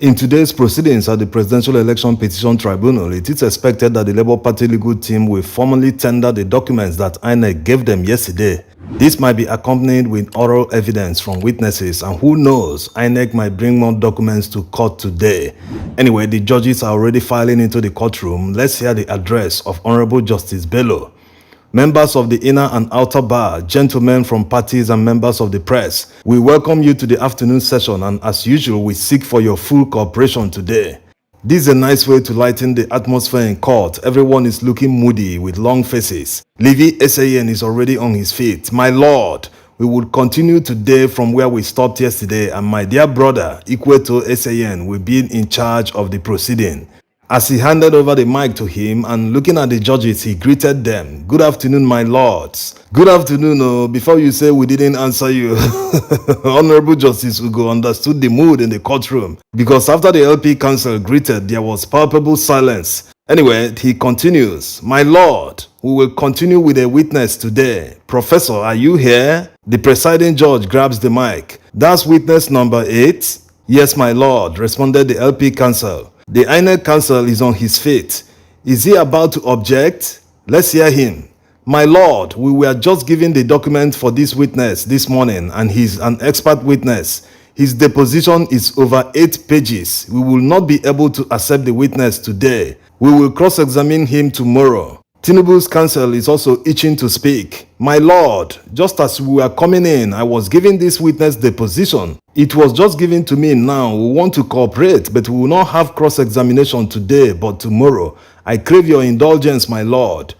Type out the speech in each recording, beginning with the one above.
In today's proceedings at the Presidential Election Petition Tribunal, it is expected that the Labour Party legal team will formally tender the documents that Inec gave them yesterday. This might be accompanied with oral evidence from witnesses, and who knows, Inec might bring more documents to court today. Anyway, the judges are already filing into the courtroom. Let's hear the address of Honorable Justice Bello. Members of the inner and outer bar, gentlemen from parties and members of the press, we welcome you to the afternoon session, and as usual, we seek for your full cooperation today. This is a nice way to lighten the atmosphere in court. Everyone is looking moody with long faces. Levy SAN is already on his feet. My lord, we will continue today from where we stopped yesterday, and my dear brother, Ikweto SAN, will be in charge of the proceeding. As he handed over the mic to him and looking at the judges, he greeted them. Good afternoon, my lords. Good afternoon. Before you say we didn't answer you, Honorable Justice Ugo understood the mood in the courtroom because after the LP counsel greeted, there was palpable silence. Anyway, he continues. My lord, we will continue with a witness today. Professor, are you here? The presiding judge grabs the mic. That's witness number 8? Yes, my lord, responded the LP counsel. The Inec counsel is on his feet. Is he about to object? Let's hear him. My lord, we were just given the document for this witness this morning, and he's an expert witness. His deposition is over 8 pages. We will not be able to accept the witness today. We will cross-examine him tomorrow. Tinubu's counsel is also itching to speak. My lord, just as we were coming in, I was giving this witness deposition. It was just given to me now. We want to cooperate, but we will not have cross-examination today, but tomorrow. I crave your indulgence, my lord.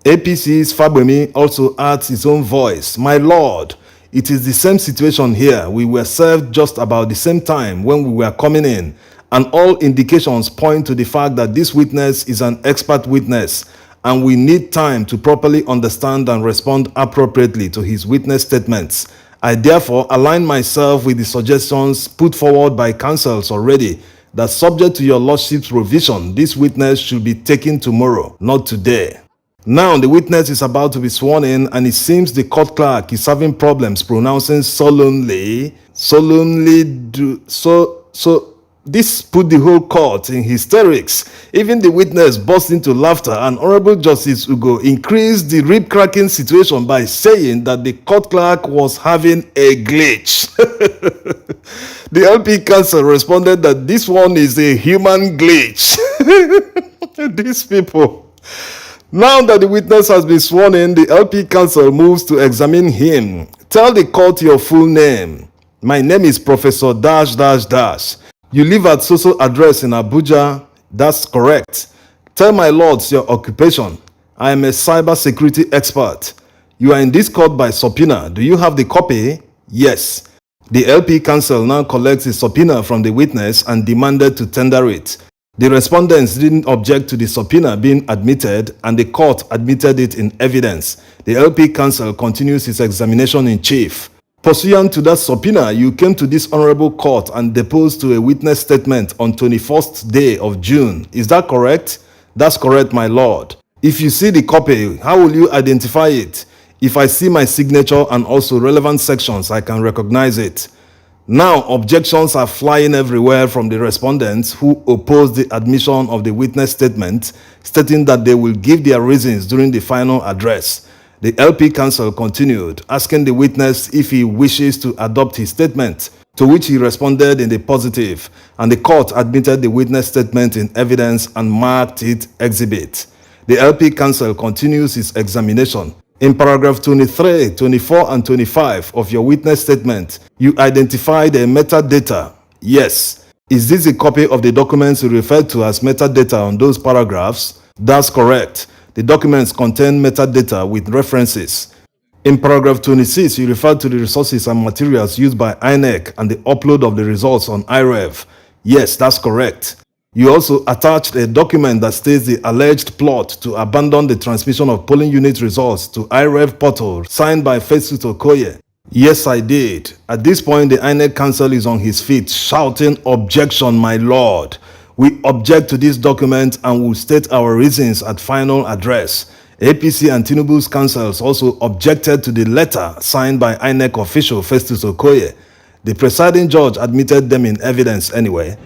APC's Fabemi also adds his own voice. My lord, it is the same situation here. We were served just about the same time when we were coming in, and all indications point to the fact that this witness is an expert witness, and we need time to properly understand and respond appropriately to his witness statements. I therefore align myself with the suggestions put forward by counsels already that subject to your lordship's revision, this witness should be taken tomorrow, not today. Now the witness is about to be sworn in, and it seems the court clerk is having problems pronouncing This put the whole court in hysterics. Even the witness burst into laughter, and Honorable Justice Ugo increased the rib-cracking situation by saying that the court clerk was having a glitch. The LP counsel responded that this one is a human glitch. These people. Now that the witness has been sworn in, the LP counsel moves to examine him. Tell the court your full name. My name is Professor ... You live at so-so address in Abuja. That's correct. Tell my lords your occupation. I am a cyber security expert. You are in this court by subpoena. Do you have the copy? Yes. The LP counsel now collects the subpoena from the witness and demanded to tender it. The respondents didn't object to the subpoena being admitted, and the court admitted it in evidence. The LP counsel continues his examination in chief. Pursuant to that subpoena, you came to this honorable court and deposed to a witness statement on 21st day of June. Is that correct? That's correct, my lord. If you see the copy, how will you identify it? If I see my signature and also relevant sections, I can recognize it. Now, objections are flying everywhere from the respondents who oppose the admission of the witness statement, stating that they will give their reasons during the final address. The LP counsel continued, asking the witness if he wishes to adopt his statement, to which he responded in the positive, and the court admitted the witness statement in evidence and marked it exhibit. The LP counsel continues his examination. In paragraph 23, 24, and 25 of your witness statement, you identified a metadata. Yes. Is this a copy of the documents you referred to as metadata on those paragraphs? That's correct. The documents contain metadata with references. In paragraph 26, you referred to the resources and materials used by Inec and the upload of the results on IREV. Yes, that's correct. You also attached a document that states the alleged plot to abandon the transmission of polling unit results to IREV portal, signed by Festus Okoye. Yes, I did. At this point, the Inec counsel is on his feet, shouting, "Objection, my lord. We object to this document and will state our reasons at final address." APC and Tinubu's counsels also objected to the letter signed by Inec official Festus Okoye. The presiding judge admitted them in evidence anyway.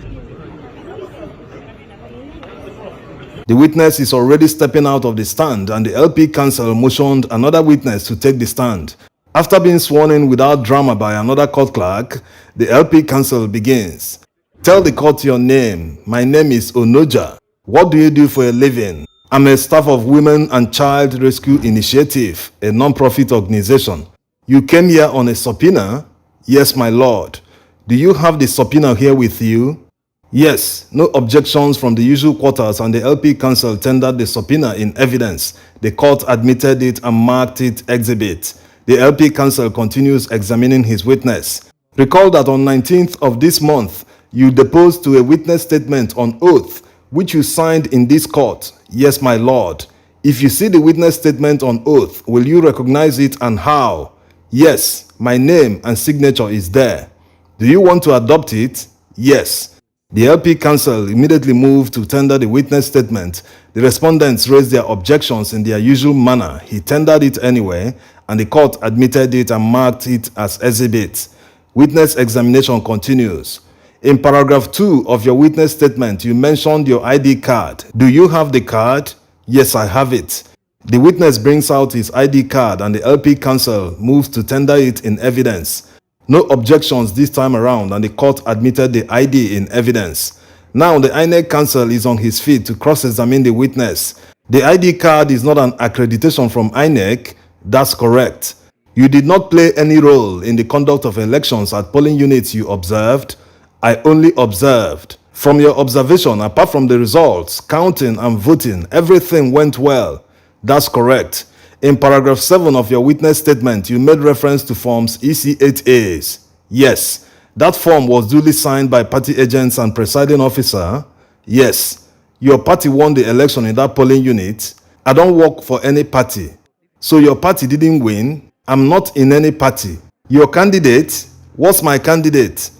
The witness is already stepping out of the stand and the LP counsel motioned another witness to take the stand. After being sworn in without drama by another court clerk, the LP counsel begins. Tell the court your name. My name is Onoja. What do you do for a living? I'm a staff of Women and Child Rescue Initiative, a non-profit organization. You came here on a subpoena? Yes, my lord. Do you have the subpoena here with you? Yes, no objections from the usual quarters and the LP counsel tendered the subpoena in evidence. The court admitted it and marked it exhibit. The LP counsel continues examining his witness. Recall that on 19th of this month, you deposed to a witness statement on oath, which you signed in this court. Yes, my lord. If you see the witness statement on oath, will you recognize it and how? Yes, my name and signature is there. Do you want to adopt it? Yes. The LP counsel immediately moved to tender the witness statement. The respondents raised their objections in their usual manner. He tendered it anyway, and the court admitted it and marked it as exhibit. Witness examination continues. In paragraph 2 of your witness statement, you mentioned your ID card. Do you have the card? Yes, I have it. The witness brings out his ID card and the LP counsel moves to tender it in evidence. No objections this time around and the court admitted the ID in evidence. Now the Inec counsel is on his feet to cross-examine the witness. The ID card is not an accreditation from Inec. That's correct. You did not play any role in the conduct of elections at polling units you observed. I only observed. From your observation, apart from the results, counting and voting, everything went well. That's correct. In paragraph 7 of your witness statement, you made reference to forms EC8As. Yes. That form was duly signed by party agents and presiding officer. Yes. Your party won the election in that polling unit. I don't work for any party. So your party didn't win. I'm not in any party. Your candidate? What's my candidate?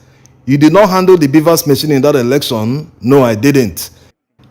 You did not handle the beavers machine in that election? No, I didn't.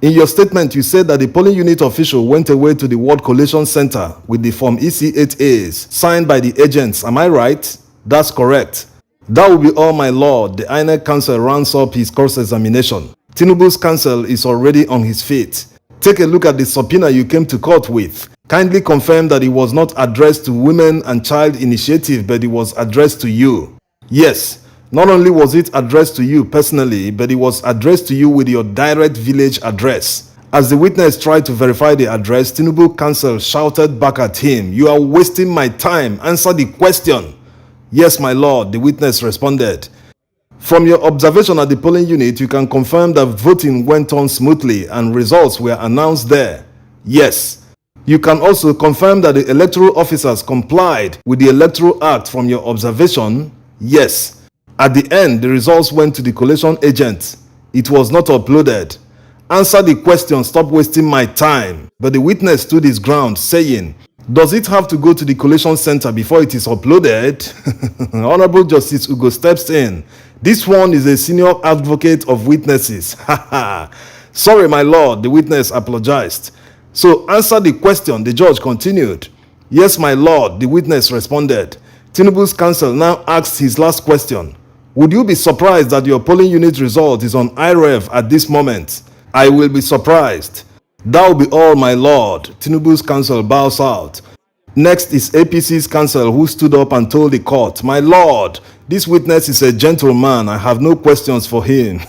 In your statement, you said that the polling unit official went away to the Ward Collation Center with the form EC8As signed by the agents. Am I right? That's correct. That will be all, my lord. The Inec counsel rounds up his cross-examination. Tinubu's counsel is already on his feet. Take a look at the subpoena you came to court with. Kindly confirm that it was not addressed to Women and Child Initiative, but it was addressed to you. Yes. Not only was it addressed to you personally, but it was addressed to you with your direct village address. As the witness tried to verify the address, Tinubu counsel shouted back at him, "You are wasting my time. Answer the question." "Yes, my lord," the witness responded. From your observation at the polling unit, you can confirm that voting went on smoothly and results were announced there. Yes. You can also confirm that the electoral officers complied with the Electoral Act from your observation. Yes. At the end, the results went to the collation agent. It was not uploaded. Answer the question, stop wasting my time. But the witness stood his ground, saying, "Does it have to go to the collation center before it is uploaded?" Honorable Justice Ugo steps in. This one is a senior advocate of witnesses. "Sorry, my lord," the witness apologized. "So answer the question," the judge continued. "Yes, my lord," the witness responded. Tinubu's counsel now asked his last question. "Would you be surprised that your polling unit result is on IREV at this moment?" "I will be surprised." "That will be all, my lord." Tinubu's counsel bows out. Next is APC's counsel, who stood up and told the court, "My lord, this witness is a gentleman. I have no questions for him."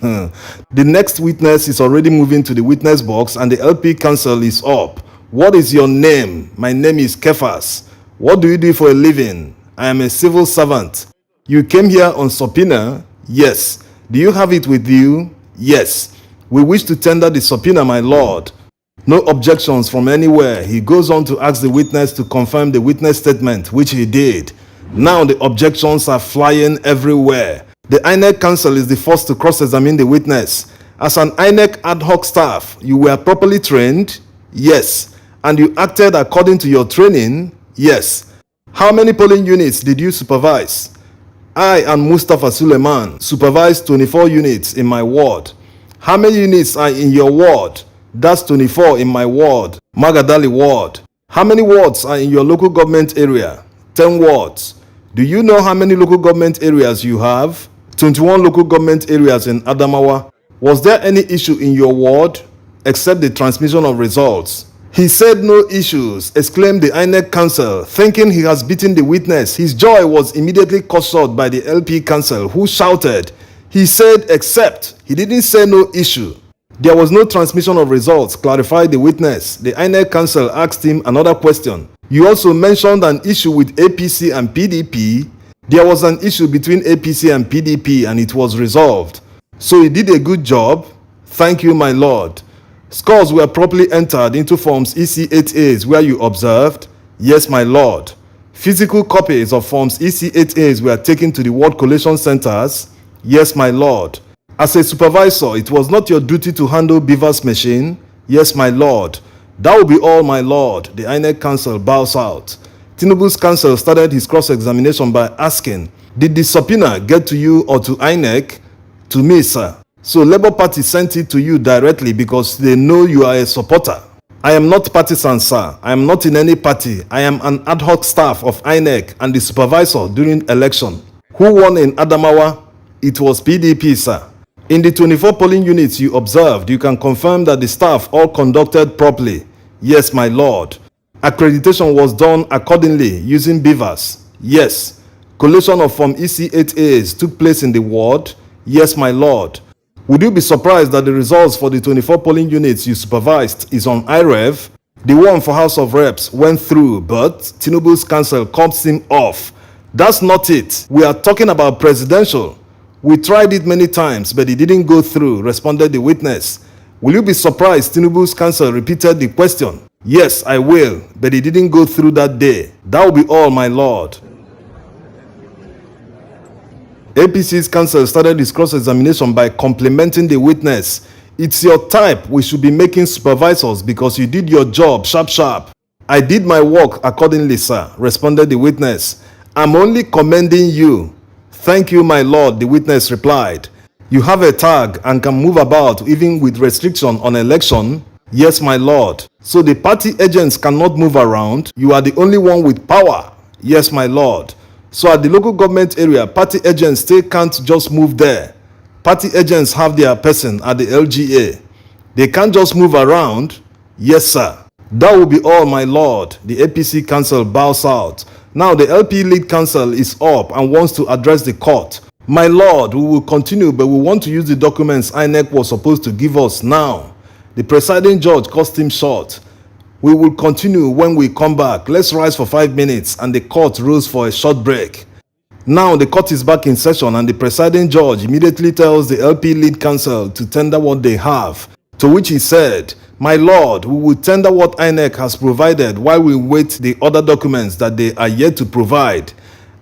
The next witness is already moving to the witness box and the LP counsel is up. "What is your name?" "My name is Kefas." "What do you do for a living?" "I am a civil servant." "You came here on subpoena?" "Yes." "Do you have it with you?" "Yes." "We wish to tender the subpoena, my lord." No objections from anywhere. He goes on to ask the witness to confirm the witness statement, which he did. Now the objections are flying everywhere. The Inec counsel is the first to cross-examine the witness. "As an Inec ad hoc staff, you were properly trained?" "Yes." "And you acted according to your training?" "Yes." "How many polling units did you supervise?" "I and Mustafa Suleiman supervised 24 units in my ward." "How many units are in your ward?" "That's 24 in my ward, Magadali ward." "How many wards are in your local government area?" 10 wards. "Do you know how many local government areas you have?" 21 local government areas in Adamawa. "Was there any issue in your ward?" except the transmission of results. He said no issues, exclaimed the Inec counsel, thinking he has beaten the witness. His joy was immediately cut short by the LP counsel, who shouted. He said except. He didn't say no issue. There was no transmission of results, clarified the witness. The Inec counsel asked him another question. You also mentioned an issue with APC and PDP. There was an issue between APC and PDP and it was resolved. So he did a good job. Thank you, my lord. Scores were properly entered into forms EC8As where you observed. Yes, my lord. Physical copies of forms EC8As were taken to the ward collation centers. Yes, my lord. As a supervisor, it was not your duty to handle Beaver's machine. Yes, my lord. That will be all, my lord. The Inec counsel bows out. Tinubu's counsel started his cross-examination by asking, did the subpoena get to you or to Inec? To me, sir. So Labour Party sent it to you directly because they know you are a supporter. I am not partisan, sir. I am not in any party. I am an ad hoc staff of Inec and the supervisor during election. Who won in Adamawa? It was PDP, sir. In the 24 polling units you observed, you can confirm that the staff all conducted properly. Yes, my lord. Accreditation was done accordingly using beavers. Yes. Collation of Form EC8As took place in the ward. Yes, my lord. Would you be surprised that the results for the 24 polling units you supervised is on IREV? The one for House of Reps went through, but Tinubu's counsel cuts him off. That's not it. We are talking about presidential. We tried it many times, but it didn't go through, responded the witness. Will you be surprised Tinubu's counsel repeated the question? Yes, I will, but it didn't go through that day. That will be all, my lord. APC's counsel started his cross-examination by complimenting the witness. It's your type we should be making supervisors because you did your job sharp. I did my work accordingly, sir, responded the witness. I'm only commending you. Thank you, my lord, the witness replied. You have a tag and can move about even with restriction on election? Yes, my lord. So the party agents cannot move around? You are the only one with power? Yes, my lord. So at the local government area, party agents still can't just move there. Party agents have their person at the LGA. They can't just move around? Yes, sir. That will be all, my lord. The APC counsel bows out. Now the LP lead counsel is up and wants to address the court. My lord, we will continue, but we want to use the documents Inec was supposed to give us now. The presiding judge cut him short. We will continue when we come back. Let's rise for 5 minutes, and the court rose for a short break. Now the court is back in session and the presiding judge immediately tells the LP lead counsel to tender what they have. To which he said, my lord, we will tender what Inec has provided while we wait the other documents that they are yet to provide.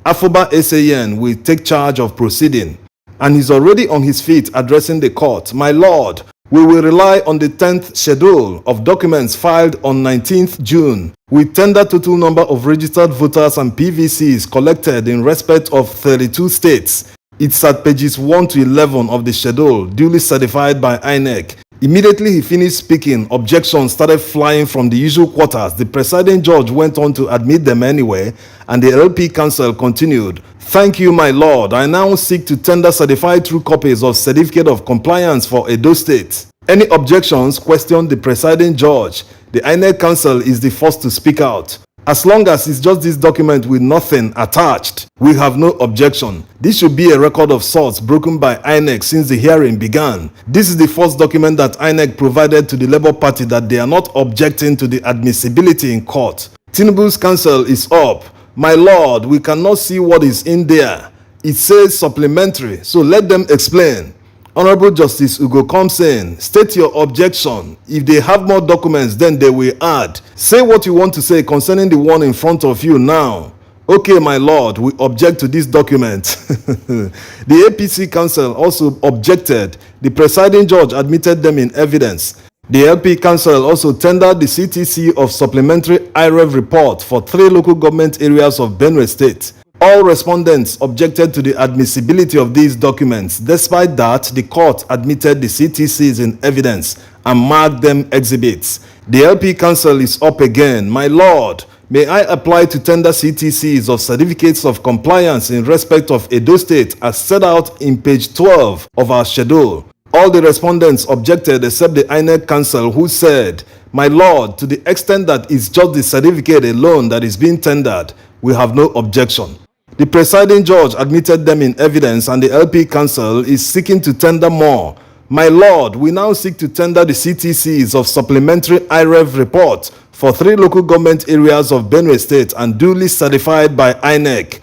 Afoba SAN will take charge of proceeding. And he's already on his feet addressing the court. My lord, we will rely on the 10th schedule of documents filed on 19th June with tender total number of registered voters and PVCs collected in respect of 32 states. It's at pages 1 to 11 of the schedule, duly certified by Inec. Immediately he finished speaking, objections started flying from the usual quarters. The presiding judge went on to admit them anyway, and the LP counsel continued. Thank you, my lord. I now seek to tender certified true copies of Certificate of Compliance for Edo State. Any objections? Questioned the presiding judge. The Inec counsel is the first to speak out. As long as it's just this document with nothing attached, we have no objection. This should be a record of sorts broken by Inec since the hearing began. This is the first document that Inec provided to the Labour Party that they are not objecting to the admissibility in court. Tinubu's counsel is up. My lord, we cannot see what is in there. It says supplementary, so let them explain. Honorable Justice Ugo comes in. State your objection. If they have more documents, then they will add. Say what you want to say concerning the one in front of you now. Okay, my lord, we object to this document. The APC counsel also objected. The presiding judge admitted them in evidence. The LP counsel also tendered the CTC of supplementary IREV report for 3 local government areas of Benue State. All respondents objected to the admissibility of these documents. Despite that, the court admitted the CTCs in evidence and marked them exhibits. The LP counsel is up again. My lord, may I apply to tender CTCs of certificates of compliance in respect of Edo State as set out in page 12 of our schedule. All the respondents objected except the Inec counsel, who said, "My lord, to the extent that it's just the certificate alone that is being tendered, we have no objection." The presiding judge admitted them in evidence, and the LP counsel is seeking to tender more. "My lord, we now seek to tender the CTCs of supplementary IREV report for 3 local government areas of Benue State and duly certified by Inec.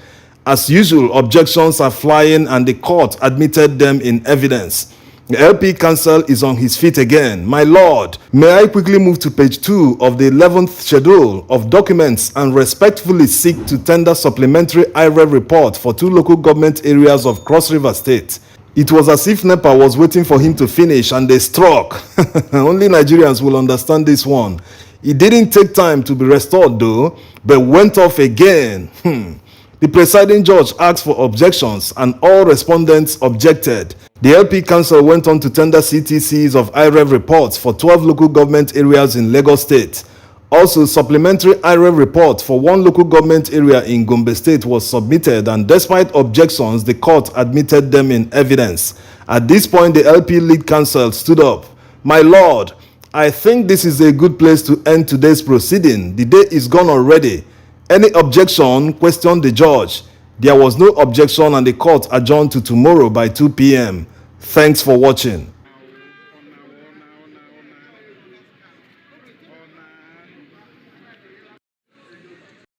As usual, objections are flying, and the court admitted them in evidence. The LP counsel is on his feet again. "My lord, may I quickly move to page 2 of the 11th schedule of documents and respectfully seek to tender supplementary IREV report for 2 local government areas of Cross River State." It was as if NEPA was waiting for him to finish and they struck. Only Nigerians will understand this one. It didn't take time to be restored though, but went off again. The presiding judge asked for objections, and all respondents objected. The LP counsel went on to tender CTCs of IREV reports for 12 local government areas in Lagos State. Also, supplementary IREV report for 1 local government area in Gombe State was submitted, and despite objections, the court admitted them in evidence. At this point, the LP lead counsel stood up. "My lord, I think this is a good place to end today's proceeding. The day is gone already. Any objection?" questioned the judge. There was no objection, and the court adjourned to tomorrow by 2 p.m. Thanks for watching.